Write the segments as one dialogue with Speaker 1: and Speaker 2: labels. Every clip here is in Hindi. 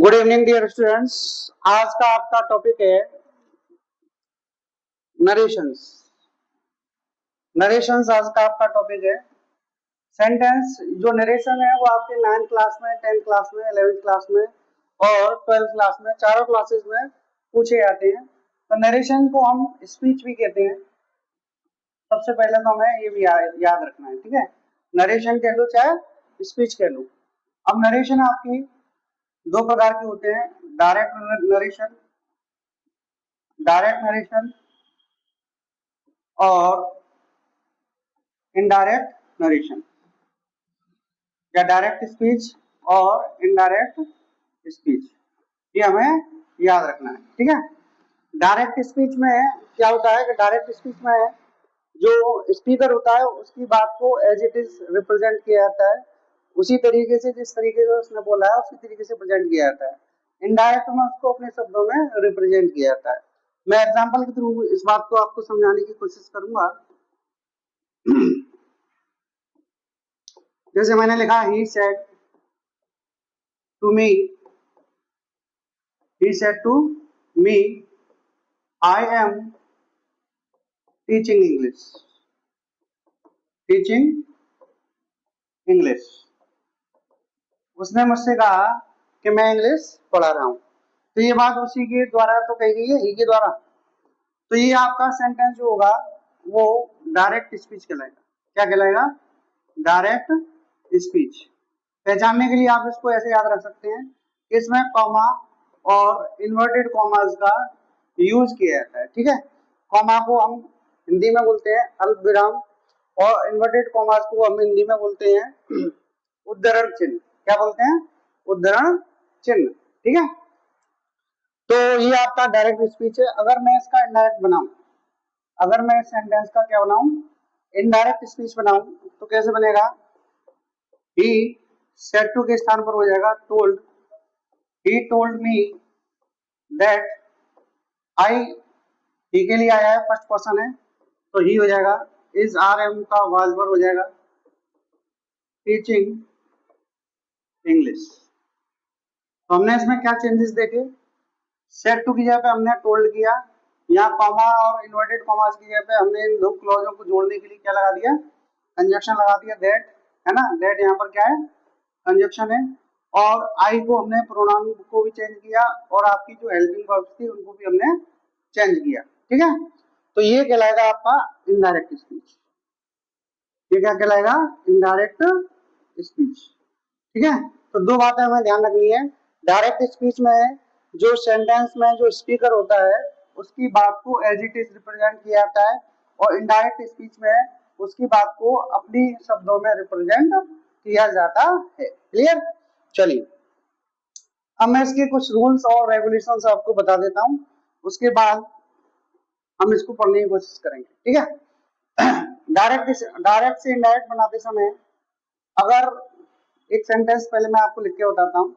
Speaker 1: Good evening dear students. आज का आपका टॉपिक है नरेशंस। नरेशंस आज का आपका टॉपिक है। सेंटेंस जो नरेशन है वो आपके 9th क्लास में, 10th क्लास में, 11th क्लास में और 12th क्लास में, चारों क्लासेस में पूछे जाते हैं। तो नरेशन को हम स्पीच भी कहते हैं। सबसे पहले तो हमें ये भी याद रखना है, ठीक है। नरेशन कह लो चाहे स्पीच कह लो। अब नरेशन आपकी दो प्रकार के होते हैं, डायरेक्ट नरेशन और इनडायरेक्ट नरेशन, या डायरेक्ट स्पीच और इनडायरेक्ट स्पीच, ये हमें याद रखना है, ठीक है। डायरेक्ट स्पीच में क्या होता है कि डायरेक्ट स्पीच में जो स्पीकर होता है उसकी बात को एज इट इज रिप्रेजेंट किया जाता है, उसी तरीके से जिस तरीके से उसने बोला है उसी तरीके से प्रेजेंट किया जाता है। इनडायरेक्ट में उसको अपने शब्दों में रिप्रेजेंट किया जाता है। मैं एग्जांपल के थ्रू इस बात को आपको समझाने की कोशिश करूंगा। जैसे मैंने लिखा he said to me, he said to me, I am teaching English, teaching English। उसने मुझसे कहा कि मैं इंग्लिश पढ़ा रहा हूं। तो ये बात उसी के द्वारा तो कही गई है, ही के द्वारा। तो ये आपका सेंटेंस जो होगा वो डायरेक्ट स्पीच कहलाएगा। क्या कहलाएगा? Direct speech. पहचानने के लिए आप इसको ऐसे याद रख सकते हैं कि इसमें कॉमा और इन्वर्टेड कॉमास का यूज किया जाता है, ठीक है। कॉमा को हम हिंदी में बोलते हैं अल्प विराम और इन्वर्टेड कॉमास को हम हिंदी में बोलते हैं उद्धरण चिन्ह। क्या बोलते हैं? उद्धरण चिन्ह, ठीक है। तो ये आपका डायरेक्ट स्पीच है। अगर मैं इसका इनडायरेक्ट बनाऊं, अगर मैं सेंटेंस का क्या बनाऊं, इनडायरेक्ट स्पीच बनाऊं, तो कैसे बनेगा? ही सेड टू के स्थान पर हो जाएगा told. He told me that, I he के लिए आया है, फर्स्ट पर्सन है तो ही हो जाएगा। इज आर एम का वाज वर्ब हो जाएगा टीचिंग इंग्लिश। तो हमने इसमें क्या चेंजेस देखे? सेड टू की जगह पे हमने टोल्ड किया, यहाँ कॉमा और इन्वर्टेड कॉमास की जगह पे हमने इन दो क्लॉजों को जोड़ने के लिए क्या लगा दिया? कंजक्शन लगा दिया, दैट, है ना। दैट यहाँ पर क्या है? कंजक्शन है। और आई को हमने प्रोनाउन को भी चेंज किया और आपकी जो हेल्पिंग वर्ब्स थी उनको भी हमने चेंज किया, ठीक है। तो ये कहलाएगा आपका इनडायरेक्ट स्पीच। ये क्या कहलाएगा? इनडायरेक्ट स्पीच, ठीक है। तो दो बातें हमें ध्यान रखनी है। डायरेक्ट स्पीच में जो सेंटेंस में जो स्पीकर होता है उसकी बात को एज इट इज रिप्रेजेंट किया जाता है और इनडायरेक्ट स्पीच में उसकी बात को अपनी शब्दों में रिप्रेजेंट किया जाता है। क्लियर? चलिए अब मैं इसके कुछ रूल्स और रेगुलेशंस आपको बता देता हूं, उसके बाद हम इसको पढ़ने की कोशिश करेंगे, ठीक है। डायरेक्ट से इनडायरेक्ट बनाते समय अगर एक सेंटेंस पहले मैं आपको लिख के बताता हूं।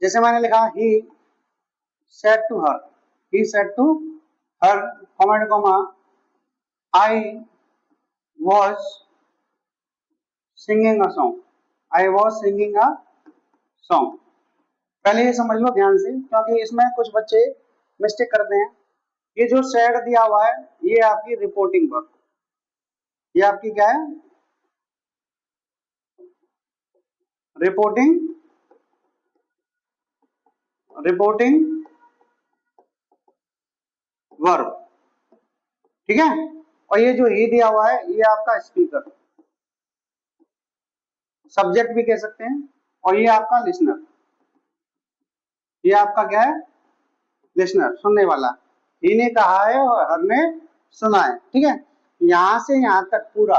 Speaker 1: जैसे मैंने लिखा he said to her, he said to her, comma I was singing a song, I was singing a song. पहले ये समझ लो ध्यान से, क्योंकि इसमें कुछ बच्चे मिस्टेक करते हैं। ये जो सेड दिया हुआ है ये आपकी रिपोर्टिंग वर्ब, ये आपकी क्या है? रिपोर्टिंग वर्ब, ठीक है। और ये जो ही दिया हुआ है ये आपका स्पीकर, सब्जेक्ट भी कह सकते हैं, और ये आपका लिसनर, ये आपका क्या है? लिसनर, सुनने वाला। ही ने कहा है और हर ने सुना है, ठीक है। यहां से यहां तक पूरा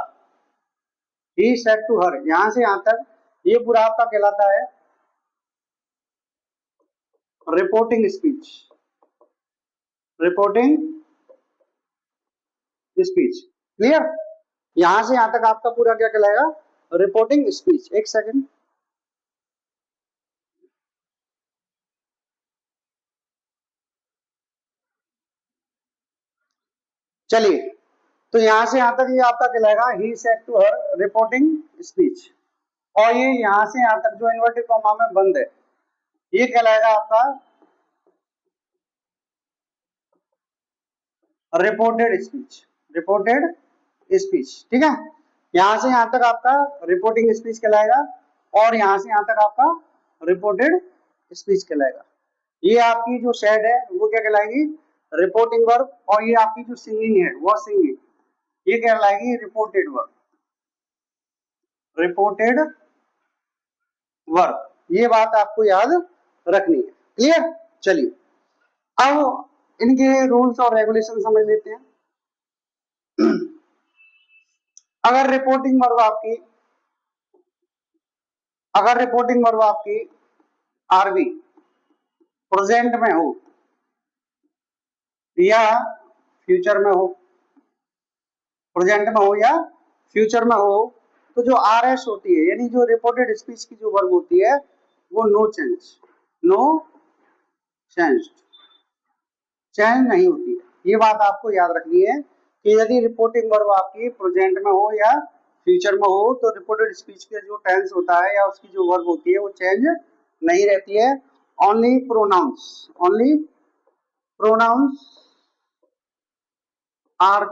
Speaker 1: ही सेड टू हर, यहां से यहां तक ये पूरा आपका कहलाता है reporting speech, reporting speech. Clear? यहां से यहां तक आपका पूरा क्या कहलाएगा? Reporting speech. एक सेकंड, चलिए। तो यहां से यहां तक ये आपका कहलाएगा he said to her reporting speech. और ये यहां से यहां तक जो इन्वर्टेड कॉमा में बंद है ये कहलाएगा आपका रिपोर्टेड स्पीच। रिपोर्टेड स्पीच, ठीक है। यहां से यहां तक आपका रिपोर्टिंग स्पीच कहलाएगा और यहां से यहां तक आपका रिपोर्टेड स्पीच कहलाएगा। ये आपकी जो शेड है वो क्या कहलाएगी, रिपोर्टिंग वर्ब, और ये आपकी जो सिंगिंग है वो सिंगिंग, ये कहलाएगी रिपोर्टेड वर्ब। रिपोर्टेड वर्ब, ये बात आपको याद रखनी है। क्लियर? चलिए अब इनके रूल्स और रेगुलेशन समझ लेते हैं। अगर रिपोर्टिंग वर्ब आपकी आरबी प्रेजेंट में हो या फ्यूचर में हो, प्रेजेंट में हो या फ्यूचर में हो, तो जो आरएस होती है यानी जो रिपोर्टेड स्पीच की जो वर्ब होती है वो नो चेंज नहीं होती है। ये बात आपको याद रखनी है कि यदि रिपोर्टिंग वर्ब आपकी प्रेजेंट में हो या फ्यूचर में हो तो रिपोर्टेड स्पीच के जो टेंस होता है या उसकी जो वर्ब होती है वो चेंज नहीं रहती है। ओनली प्रोनाउंस आर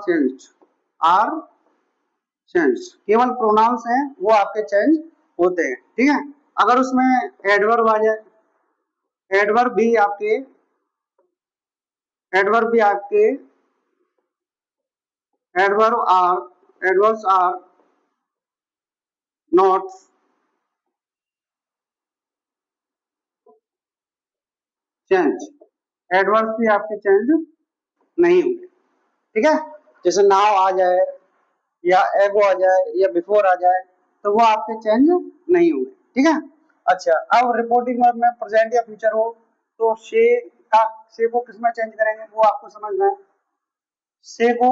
Speaker 1: चेंज, केवल प्रोनाउंस हैं वो आपके चेंज होते हैं, ठीक है। अगर उसमें एडवर्ब आ जाए, एडवर्ब भी आपके adverbs are not change, adverbs भी आपके चेंज नहीं होंगे, ठीक है। जैसे नाउ आ जाए या एगो आ जाए या बिफोर आ जाए तो वो आपके चेंज नहीं होंगे, ठीक है। अच्छा, अब रिपोर्टिंग वर्ब में प्रेजेंट या फ्यूचर हो तो से को किसमें चेंज करेंगे वो आपको समझना है। से को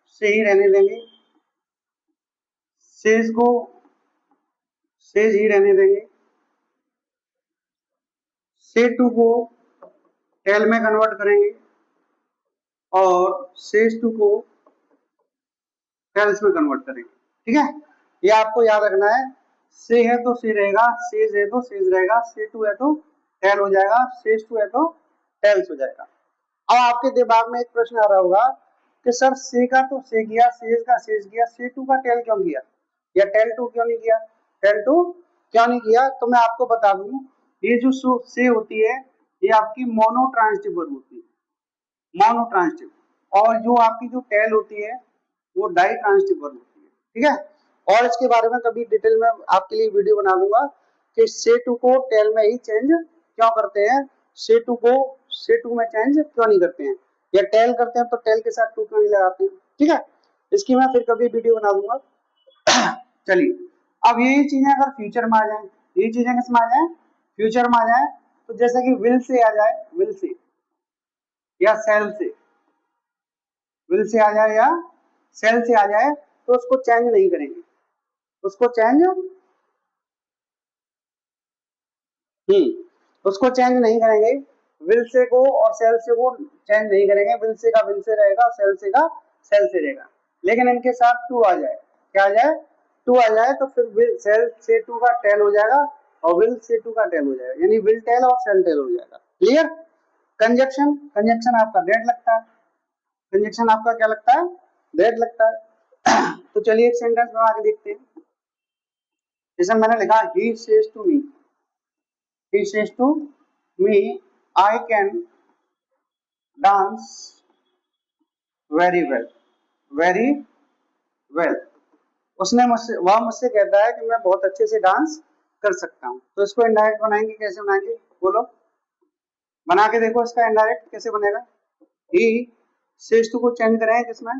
Speaker 1: से ही रहने देंगे, सेज को सेज ही रहने देंगे, से टू को टेल में कन्वर्ट करेंगे और सेज टू को टेल्स में कन्वर्ट करेंगे, ठीक है। ये आपको याद रखना है। से है तो से रहेगा, सेज है तो सेज रहेगा, से टू है तो टेल हो जाएगा, सेज टू है तो टेल्स हो जाएगा। अब आपके दिमाग में एक प्रश्न आ रहा होगा कि सर से का तो से किया, सेज का सेज किया, से टू का टेल क्यों किया या टेल टू क्यों नहीं किया, टेल टू क्यों नहीं किया? तो मैं आपको बता दूं, ये जो से होती है ये आपकी मोनोट्रांसिटिव वर्ब होती है, मोनोट्रांसिटिव, और जो आपकी जो टेल होती है वो डाई ट्रांसिटिव वर्ब होती है, ठीक है। और इसके बारे में कभी डिटेल में आपके लिए वीडियो बना दूंगा कि से टू को टेल में ही चेंज क्यों करते हैं, से टू को से टू में चेंज क्यों नहीं करते हैं, या टेल करते हैं तो टेल के साथ टू क्यों नहीं लगाते हैं, ठीक है। इसकी मैं फिर कभी वीडियो बना दूंगा। चलिए, अब यही चीजें अगर फ्यूचर में आ जाए, यही चीजें किसमें आ जाए, फ्यूचर में आ जाए, तो जैसे कि विल से आ जाए, विल से या सेल से, विल से आ जाए या सेल से आ जाए तो उसको चेंज नहीं करेंगे, उसको चेंज उसको चेंज नहीं करेंगे। विल से को और सेल से को चेंज नहीं करेंगे, विल से का विल से रहेगा, सेल से का सेल से रहेगा। लेकिन इनके साथ टू आ जाए, क्या आ जाए, टू आ जाए तो फिर विल सेल से टू का टेल हो जाएगा और विल से टू का टेल हो जाएगा, यानी विल टेल और सेल टेल हो जाएगा। क्लियर? कंजक्शन, कंजक्शन आपका डेट लगता है, कंजक्शन आपका क्या लगता है, डेट लगता है। तो चलिए एक सेंटेंस बना के देखते हैं। जैसे मैंने लिखा he says to me, he says to me I can dance very well, very well, उसने मुझसे, वह मुझसे कहता है कि मैं बहुत अच्छे से डांस कर सकता हूँ। तो इसको इनडायरेक्ट बनाएंगे, कैसे बनाएंगे बोलो, बना के देखो इसका इनडायरेक्ट कैसे बनेगा। he says to को चेंज करें किसमें,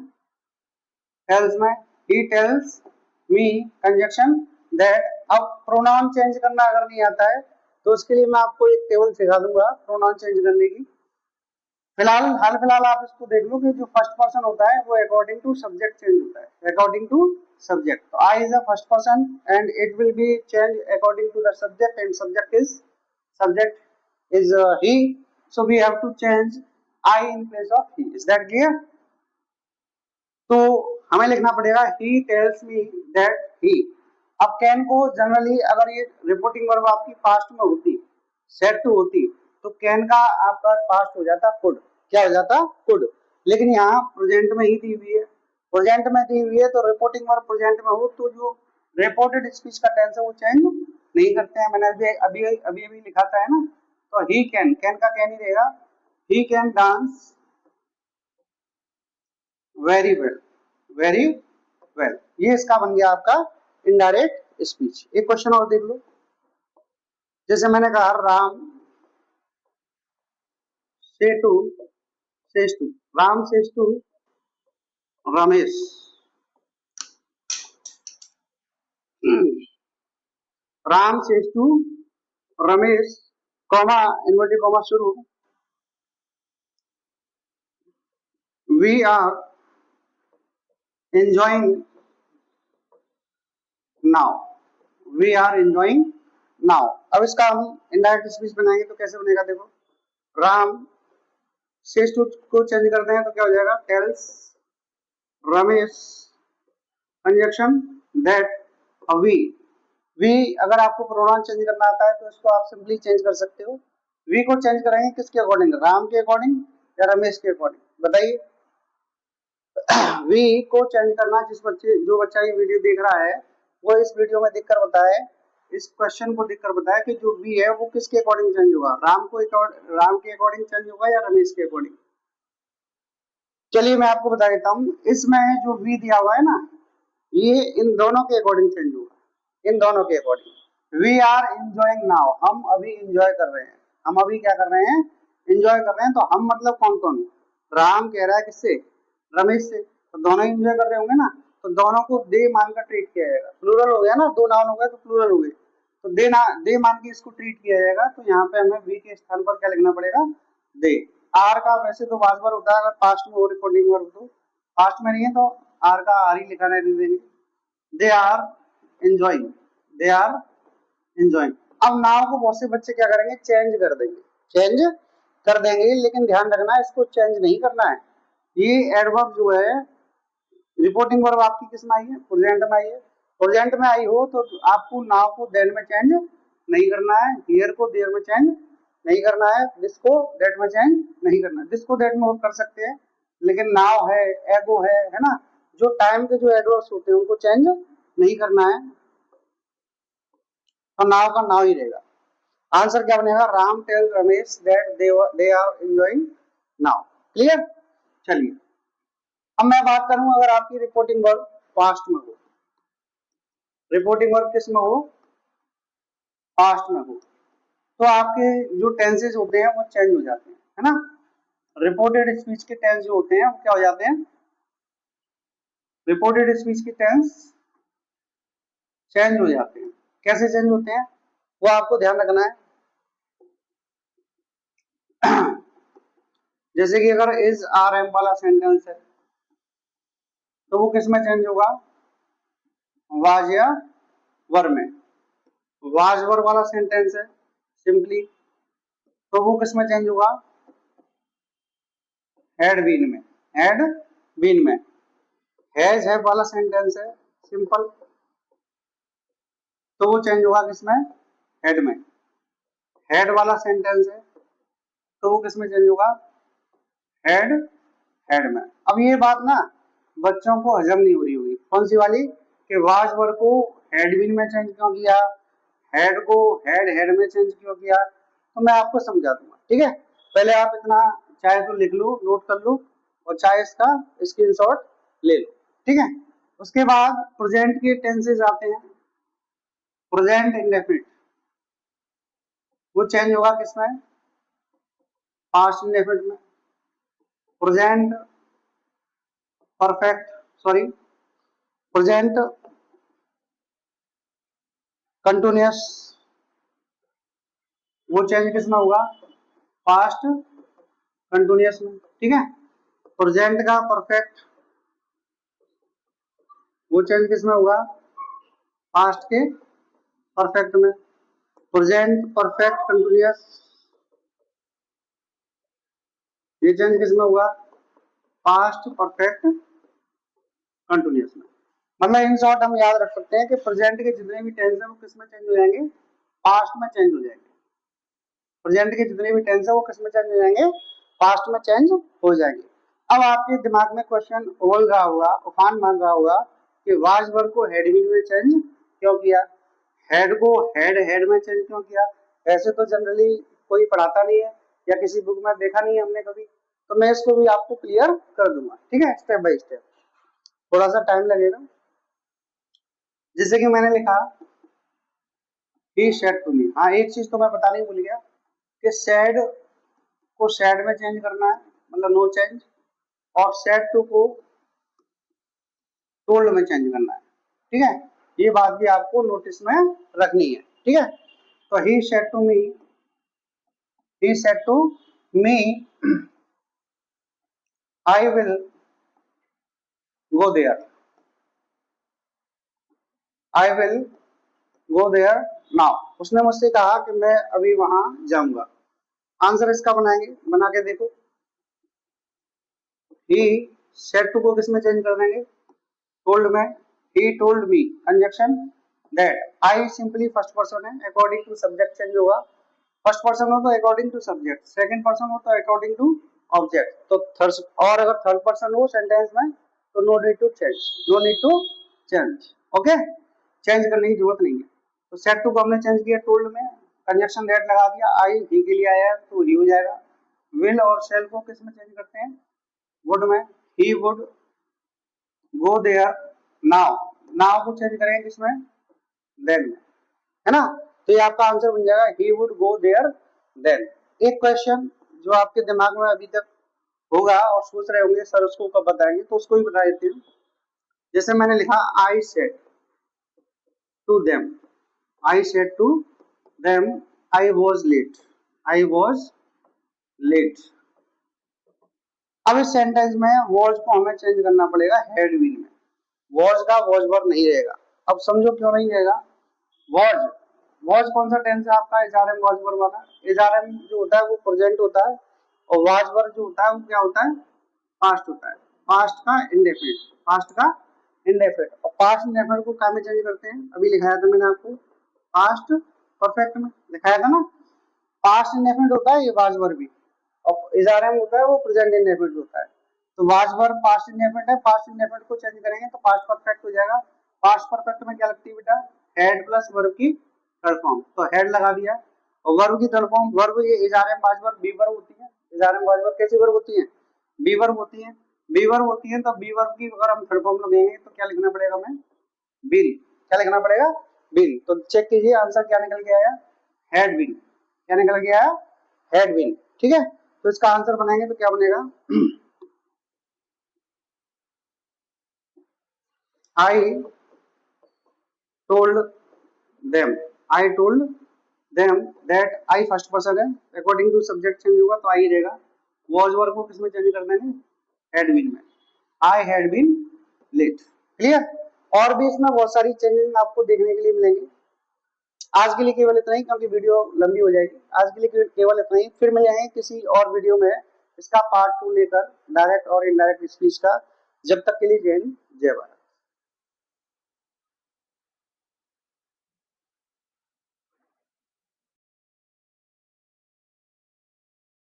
Speaker 1: tells में, he tells me conjunction that। अब प्रोनाउन चेंज करना अगर नहीं आता है तो उसके लिए मैं आपको एक टेबल सिखा दूंगा प्रोनाउन चेंज करने की। फिलहाल हाल फिलहाल आप इसको देख लो कि जो फर्स्ट पर्सन होता है वो अकॉर्डिंग टू सब्जेक्ट चेंज होता है, अकॉर्डिंग टू सब्जेक्ट। तो I is the first person and it will be change according to the subject and subject is he, so we have to change I in place of he. Is that clear? तो हमें लिखना पड़ेगा he tells me that he. अब कैन को जनरली अगर ये रिपोर्टिंग वर्ब आपकी पास्ट में होती सेड टू होती तो कैन का आपका पास्ट हो जाता कुड, क्या हो जाता कुड। लेकिन यहाँ प्रेजेंट में ही दी हुई है, प्रेजेंट में दी हुई है तो रिपोर्टिंग वर्ब प्रेजेंट में हो तो जो रिपोर्टेड स्पीच का टेंस है वो चेंज नहीं करते हैं। मैंने अभी अभी अभी अभी लिखा था है ना, तो ही कैन, कैन का कैन ही रहेगा, he can dance very well, very well, ये इसका बन गया आपका इनडायरेक्ट स्पीच। एक क्वेश्चन और देख लो, जैसे मैंने कहा राम से to, says to, Ram says to Ramesh, Ram says to Ramesh, comma inverted comma शुरू, we are enjoying now, we are enjoying now. अब इसका हम इनडायरेक्ट स्पीच बनाएंगे तो कैसे बनेगा देखो, राम सेज टू को चेंज करते हैं तो क्या हो जाएगा, tells Ramesh conjunction that we, we अगर आपको प्रोनाउन चेंज करना आता है तो इसको आप सिंपली चेंज कर सकते हो। वी को चेंज करेंगे किसके अकॉर्डिंग, राम के अकॉर्डिंग या रमेश के अकॉर्डिंग, बताइए। वी को चेंज करना, जिस बच्चे जो बच्चा ये वीडियो देख रहा है वो इस वीडियो में देखकर बताए, इस क्वेश्चन को देखकर बताया कि जो वी है वो किसके अकॉर्डिंग चेंज होगा, राम के अकॉर्डिंग चेंज होगा या रमेश के अकॉर्डिंग। चलिए मैं आपको बता देता हूँ, इसमें जो वी दिया हुआ है ना, ये इन दोनों के अकॉर्डिंग चेंज होगा, इन दोनों के according. We are enjoying now, हम अभी एंजॉय कर रहे हैं, हम अभी क्या कर रहे हैं, एंजॉय कर रहे हैं। तो हम मतलब कौन कौन, राम कह रहा है किससे, रमेश से, तो दोनों एंजॉय कर रहे होंगे ना, तो दोनों को दे मान कर ट्रीट किया जाएगा, प्लूरल हो गया ना, दो नाउन हो गए तो प्लूरल हो गए, तो दे मान के इसको ट्रीट किया जाएगा। तो यहाँ पे हमें वी के स्थान पर क्या लिखना पड़ेगा, दे। आर का वैसे तो वाज वर्ब होता है, अगर पास्ट में हो रिकॉर्डिंग वर्ब तो, पास्ट में नहीं है तो आर का आर ही लिखा रहने देंगे। They are enjoying, they are enjoying. अब नाउ को बहुत से बच्चे क्या करेंगे, चेंज कर देंगे, चेंज कर देंगे, लेकिन ध्यान रखना इसको चेंज नहीं करना है। ये एडवर्ब जो है, रिपोर्टिंग वर्ब आपकी किस में आई है, प्रेजेंट में आई है, प्रेजेंट में आई हो तो आपको नाउ को देन में चेंज नहीं करना है, हियर को देयर में चेंज नहीं करना है, दिस को दैट में चेंज नहीं करना है। दिस को दैट में और कर सकते हैं, लेकिन नाउ है, एगो है ना, जो टाइम के जो एडवर्ब्स होते हैं उनको चेंज नहीं करना है, तो नाउ का नाउ ही रहेगा। आंसर क्या बनेगा, Ram tell Ramesh that they are enjoying now. Clear. चलिए अब मैं बात करूं, अगर आपकी रिपोर्टिंग वर्ब पास्ट में हो, रिपोर्टिंग वर्ब किस में हो, पास्ट में हो, तो आपके जो टेंसेस होते हैं वो चेंज हो जाते हैं, है ना। रिपोर्टेड स्पीच के टेंस जो होते हैं वो क्या हो जाते हैं, रिपोर्टेड स्पीच के टेंस चेंज हो जाते हैं। कैसे चेंज होते हैं वो आपको ध्यान रखना है। जैसे कि अगर इज आर एम वाला सेंटेंस है तो वो किस में चेंज होगा, वाज या वर में। वाज वर वाला सेंटेंस है सिंपली, तो वो किस में चेंज होगा, हैड बीन में, हैड बीन में। हैज हैव वाला सेंटेंस है सिंपल, तो वो चेंज होगा किसमें, हेड में। हेड वाला सेंटेंस है तो वो किसमें चेंज होगा, हेड, हेड में। अब ये बात ना बच्चों को हजम नहीं हो रही होगी, कौन सी वाली, कि वाज वर्ब को हेड बीन में चेंज क्यों किया, हेड को हेड हेड में चेंज क्यों किया, तो मैं आपको समझा दूंगा, ठीक है। पहले आप इतना चाहे तो लिख लो, नोट कर लो, और चाहे इसका स्क्रीनशॉट ले लो, ठीक है। उसके बाद प्रेजेंट के टेंसेस आते हैं, प्रेजेंट इंडेफिनिट, वो चेंज होगा किसमें, पास्ट इंडेफिनिट में। Present perfect, sorry present continuous, वो चेंज किसमें होगा, पास्ट कंटिन्यूअस में, ठीक है। प्रेजेंट का परफेक्ट, वो चेंज किसमें होगा, पास्ट के परफेक्ट में। प्रेजेंट परफेक्ट कंटिन्यूअस, ये चेंज किसमें होगा, पास्ट परफेक्ट कंटिन्यूअस में। मतलब इन शॉर्ट हम याद रख सकते हैं कि प्रेजेंट के जितने भी टेंस हैं वो किसमें चेंज हो जाएंगे, पास्ट में चेंज हो जाएंगे। प्रेजेंट के जितने भी टेंस है वो किस में चेंज हो जाएंगे, पास्ट में चेंज हो जाएंगे। अब आपके दिमाग में क्वेश्चन उबल रहा होगा, उफान मार रहा होगा कि वाज वर्ब को हैड बीन में चेंज क्यों किया, हेड को हेड में चेंज क्यों किया। ऐसे तो जनरली कोई पढ़ाता नहीं है या किसी बुक में देखा नहीं है हमने कभी, तो मैं इसको भी आपको क्लियर कर दूंगा, ठीक है, स्टेप बाय स्टेप, थोड़ा सा टाइम लगेगा। जैसे कि मैंने लिखा ही सेड टू मी, हाँ एक चीज तो मैं बताने भूल गया कि सेड को सेड में चेंज करना है, मतलब नो चेंज, और सेड टू को टोल्ड में चेंज करना है, ठीक है, ये बात भी आपको नोटिस में रखनी है, ठीक है। तो he said to me, he said to me I will go there, I will go there now, उसने मुझसे कहा कि मैं अभी वहां जाऊंगा। आंसर इसका बनाएंगे, बना के देखो। he said to को किस में चेंज कर देंगे, told में, he told me conjunction that, I simply first person है, अकॉर्डिंग टू सब्जेक्ट चेंज होगा, फर्स्ट पर्सन हो तो according to subject, second person हो तो अकॉर्डिंग टू ऑब्जेक्ट, तो थर्ड, और अगर थर्ड पर्सन हो सेंटेंस में तो no need to change, no need to change, okay, change करने की जरूरत नहीं है। तो सेट टू को हमने चेंज किया टोल्ड में, कंजक्शन दैट लगा दिया, आई ही के लिए आया तो ही हो जाएगा। विल और शेल को किस में चेंज करते हैं, वुड में, he would go there now, now को चेंज करेंगे किसमें, देन में, है ना। तो ये आपका आंसर बन जाएगा he would go there then. एक क्वेश्चन जो आपके दिमाग में अभी तक होगा और सोच रहे होंगे सर उसको कब बताएंगे, तो उसको ही बता देती हूँ। जैसे मैंने लिखा I said to them, I said to them I was late, I was late. अब इस सेंटेंस में वॉज को हमें चेंज करना पड़ेगा हैड बीन में, वॉज का वॉज वर्ब नहीं रहेगा। अब समझो क्यों नहीं रहेगा, वॉज, वॉज कौन सा टेंस है आपका, एचआरएम वॉज वर्ब वाला, एचआरएम जो होता है वो प्रेजेंट होता है, और वॉज वर्ब जो होता है वो क्या होता है, पास्ट होता है, पास्ट का इंडेफिनिट, पास्ट का इंडेफिनिट, और पास्ट इंडेफिनिट को क्या में चेंज करते हैं, अभी लिखाया था मैंने आपको, पास्ट परफेक्ट में लिखाया था ना। पास्ट इंडेफिनिट होता है ये वॉज वर्ब भी, और एचआरएम होता है वो प्रेजेंट इंडेफिनिट होता है। तो वॉज वर्ब पास्ट इंडेफिनिट है, पास्ट इंडेफिनिट को चेंज करेंगे तो पास्ट परफेक्ट हो जाएगा। पास्ट परफेक्ट में क्या लगती है बेटा, हेड प्लस वर्ब की थर्ड फॉर्म, तो हेड लगा दिया, और वर्ब की थर्ड फॉर्म, वर्ब ये HRM was verb B verb होती है, एचआरएम वॉज वर्ब कैसी वर्ब होती है, बी वर्ब होती है, बी वर्ब होती है, तो बी वर्ब की अगर हम थर्ड फॉर्म लगेंगे तो क्या लिखना पड़ेगा हमें, बिल, क्या लिखना पड़ेगा, बिल। तो चेक कीजिए आंसर क्या निकल के आया, हैड बीन, क्या निकल के आया, हैड बीन, ठीक है। तो इसका आंसर बनाएंगे तो क्या बनेगा, I told them, I told them that, I first person है, अकॉर्डिंग टू सब्जेक्ट चेंज होगा तो आई रहेगा, वॉज वर्ब को किसमें चेंज कर देंगे, हैड बीन में, I had been late, clear. और भी इसमें बहुत सारी चेंजेस आपको देखने के लिए मिलेंगे। आज के लिए केवल इतना ही, क्योंकि वीडियो लंबी हो जाएगी, आज के लिए केवल इतना ही, फिर मिलेंगे किसी और वीडियो में इसका पार्ट 2 लेकर, डायरेक्ट और इनडायरेक्ट स्पीच का। जब तक के लिए जय हिंद, जय भारत।